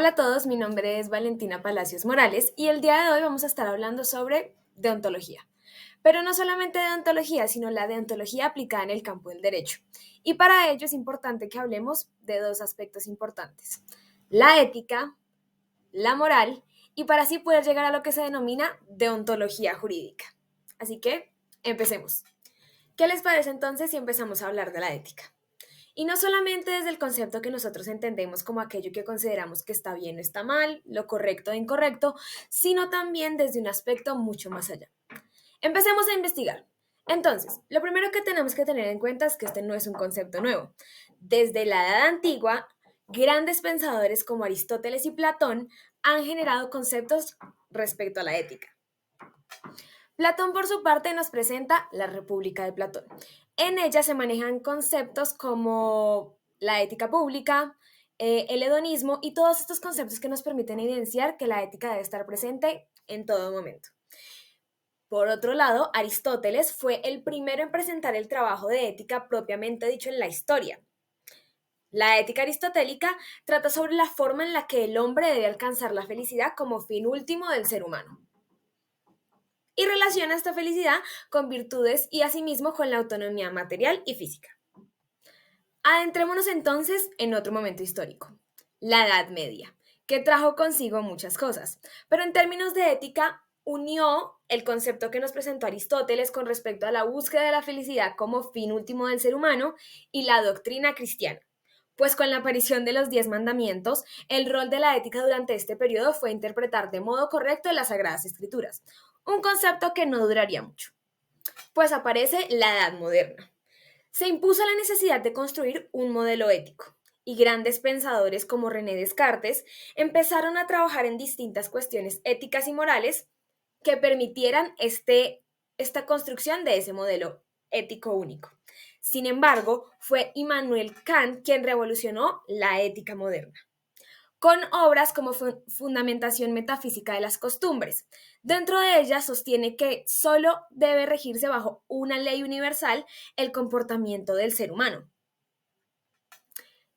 Hola a todos, mi nombre es Valentina Palacios Morales y el día de hoy vamos a estar hablando sobre deontología. Pero no solamente deontología, sino la deontología aplicada en el campo del derecho. Y para ello es importante que hablemos de dos aspectos importantes: la ética, la moral, y para así poder llegar a lo que se denomina deontología jurídica. Así que, empecemos. ¿Qué les parece entonces si empezamos a hablar de la ética? Y no solamente desde el concepto que nosotros entendemos como aquello que consideramos que está bien o está mal, lo correcto o incorrecto, sino también desde un aspecto mucho más allá. Empecemos a investigar. Entonces, lo primero que tenemos que tener en cuenta es que este no es un concepto nuevo. Desde la Edad Antigua, grandes pensadores como Aristóteles y Platón han generado conceptos respecto a la ética. Platón, por su parte, nos presenta la República de Platón. En ella se manejan conceptos como la ética pública, el hedonismo y todos estos conceptos que nos permiten evidenciar que la ética debe estar presente en todo momento. Por otro lado, Aristóteles fue el primero en presentar el trabajo de ética propiamente dicho en la historia. La ética aristotélica trata sobre la forma en la que el hombre debe alcanzar la felicidad como fin último del ser humano y relaciona esta felicidad con virtudes y asimismo con la autonomía material y física. Adentrémonos entonces en otro momento histórico, la Edad Media, que trajo consigo muchas cosas, pero en términos de ética unió el concepto que nos presentó Aristóteles con respecto a la búsqueda de la felicidad como fin último del ser humano y la doctrina cristiana. Pues con la aparición de los 10 mandamientos, el rol de la ética durante este periodo fue interpretar de modo correcto las Sagradas Escrituras, un concepto que no duraría mucho. Pues aparece la Edad Moderna. Se impuso la necesidad de construir un modelo ético, y grandes pensadores como René Descartes empezaron a trabajar en distintas cuestiones éticas y morales que permitieran esta construcción de ese modelo ético único. Sin embargo, fue Immanuel Kant quien revolucionó la ética moderna con obras como Fundamentación Metafísica de las Costumbres. Dentro de ella sostiene que solo debe regirse bajo una ley universal el comportamiento del ser humano.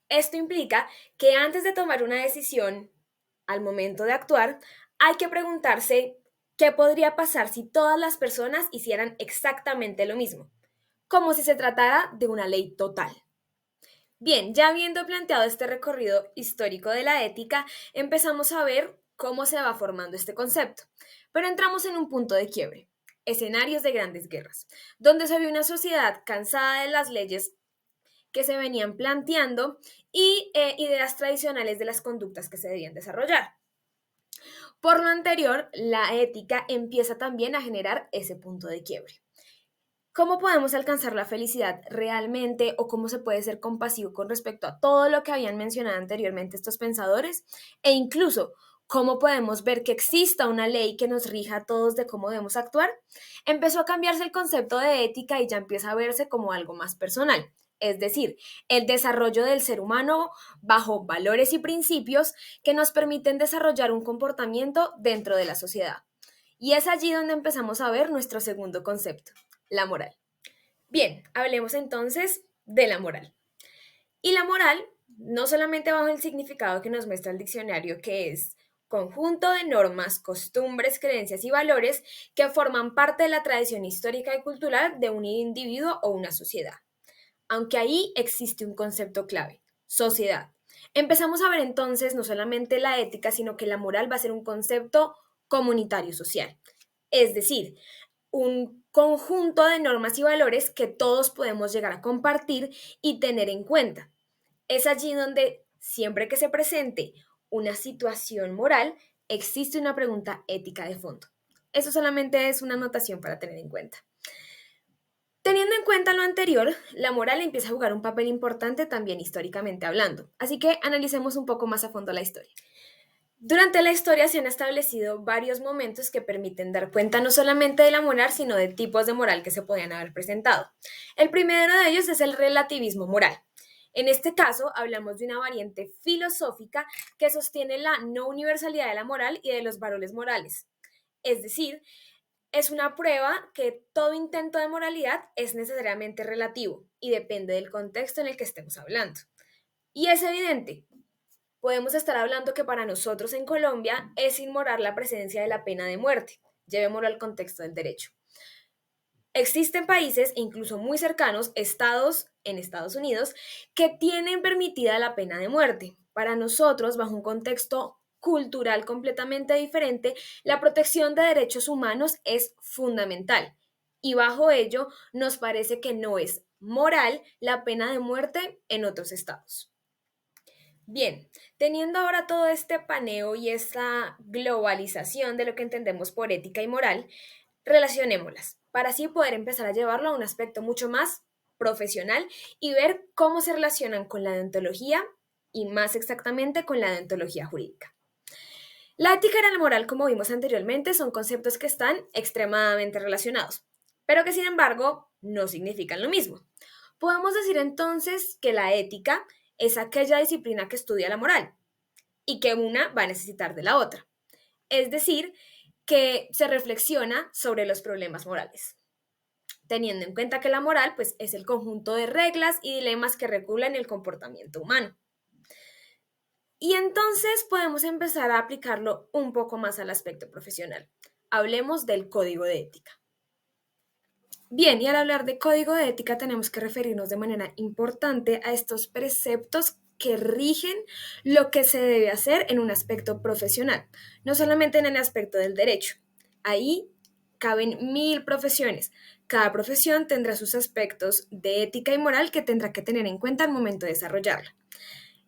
Esto implica que antes de tomar una decisión, al momento de actuar, hay que preguntarse qué podría pasar si todas las personas hicieran exactamente lo mismo, como si se tratara de una ley total. Bien, ya habiendo planteado este recorrido histórico de la ética, empezamos a ver cómo se va formando este concepto. Pero entramos en un punto de quiebre, escenarios de grandes guerras, donde se vio una sociedad cansada de las leyes que se venían planteando y ideas tradicionales de las conductas que se debían desarrollar. Por lo anterior, la ética empieza también a generar ese punto de quiebre. ¿Cómo podemos alcanzar la felicidad realmente o cómo se puede ser compasivo con respecto a todo lo que habían mencionado anteriormente estos pensadores? E incluso, ¿cómo podemos ver que exista una ley que nos rija a todos de cómo debemos actuar? Empezó a cambiarse el concepto de ética y ya empieza a verse como algo más personal. Es decir, el desarrollo del ser humano bajo valores y principios que nos permiten desarrollar un comportamiento dentro de la sociedad. Y es allí donde empezamos a ver nuestro segundo concepto, la moral. Bien, hablemos entonces de la moral. Y la moral, no solamente bajo el significado que nos muestra el diccionario, que es conjunto de normas, costumbres, creencias y valores que forman parte de la tradición histórica y cultural de un individuo o una sociedad. Aunque ahí existe un concepto clave, sociedad. Empezamos a ver entonces no solamente la ética, sino que la moral va a ser un concepto comunitario social. Es decir, un conjunto de normas y valores que todos podemos llegar a compartir y tener en cuenta. Es allí donde siempre que se presente una situación moral, existe una pregunta ética de fondo. Eso solamente es una anotación para tener en cuenta. Teniendo en cuenta lo anterior, la moral empieza a jugar un papel importante también históricamente hablando. Así que analicemos un poco más a fondo la historia. Durante la historia se han establecido varios momentos que permiten dar cuenta no solamente de la moral, sino de tipos de moral que se podían haber presentado. El primero de ellos es el relativismo moral. En este caso, hablamos de una variante filosófica que sostiene la no universalidad de la moral y de los valores morales. Es decir, es una prueba que todo intento de moralidad es necesariamente relativo y depende del contexto en el que estemos hablando. Y es evidente. podemos estar hablando que para nosotros en Colombia es inmoral la presencia de la pena de muerte. Llevémoslo al contexto del derecho. Existen países, incluso muy cercanos, estados en Estados Unidos, que tienen permitida la pena de muerte. Para nosotros, bajo un contexto cultural completamente diferente, la protección de derechos humanos es fundamental. Y bajo ello, nos parece que no es moral la pena de muerte en otros estados. Bien, teniendo ahora todo este paneo y esta globalización de lo que entendemos por ética y moral, relacionémoslas para así poder empezar a llevarlo a un aspecto mucho más profesional y ver cómo se relacionan con la deontología y más exactamente con la deontología jurídica. La ética y la moral, como vimos anteriormente, son conceptos que están extremadamente relacionados, pero que sin embargo no significan lo mismo. Podemos decir entonces que la ética es aquella disciplina que estudia la moral y que una va a necesitar de la otra. Es decir, que se reflexiona sobre los problemas morales, teniendo en cuenta que la moral pues, es el conjunto de reglas y dilemas que regulan el comportamiento humano. Y entonces podemos empezar a aplicarlo un poco más al aspecto profesional. Hablemos del código de ética. Bien, y al hablar de código de ética tenemos que referirnos de manera importante a estos preceptos que rigen lo que se debe hacer en un aspecto profesional, no solamente en el aspecto del derecho. Ahí caben 1000 profesiones. Cada profesión tendrá sus aspectos de ética y moral que tendrá que tener en cuenta al momento de desarrollarla.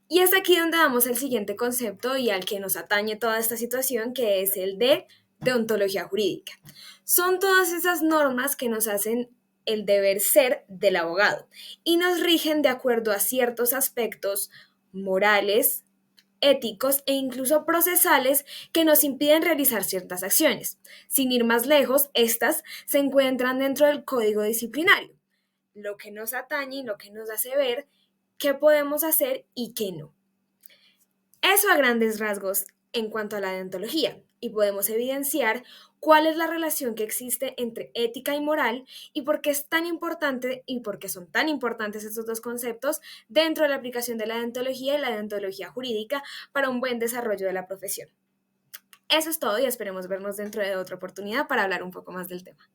Y es aquí donde damos el siguiente concepto y al que nos atañe toda esta situación, que es el de deontología jurídica. Son todas esas normas que nos hacen el deber ser del abogado y nos rigen de acuerdo a ciertos aspectos morales, éticos e incluso procesales que nos impiden realizar ciertas acciones. Sin ir más lejos, estas se encuentran dentro del código disciplinario, lo que nos atañe y lo que nos hace ver qué podemos hacer y qué no. Eso a grandes rasgos en cuanto a la deontología, y podemos evidenciar cuál es la relación que existe entre ética y moral y por qué es tan importante y por qué son tan importantes estos dos conceptos dentro de la aplicación de la deontología y la deontología jurídica para un buen desarrollo de la profesión. Eso es todo y esperemos vernos dentro de otra oportunidad para hablar un poco más del tema.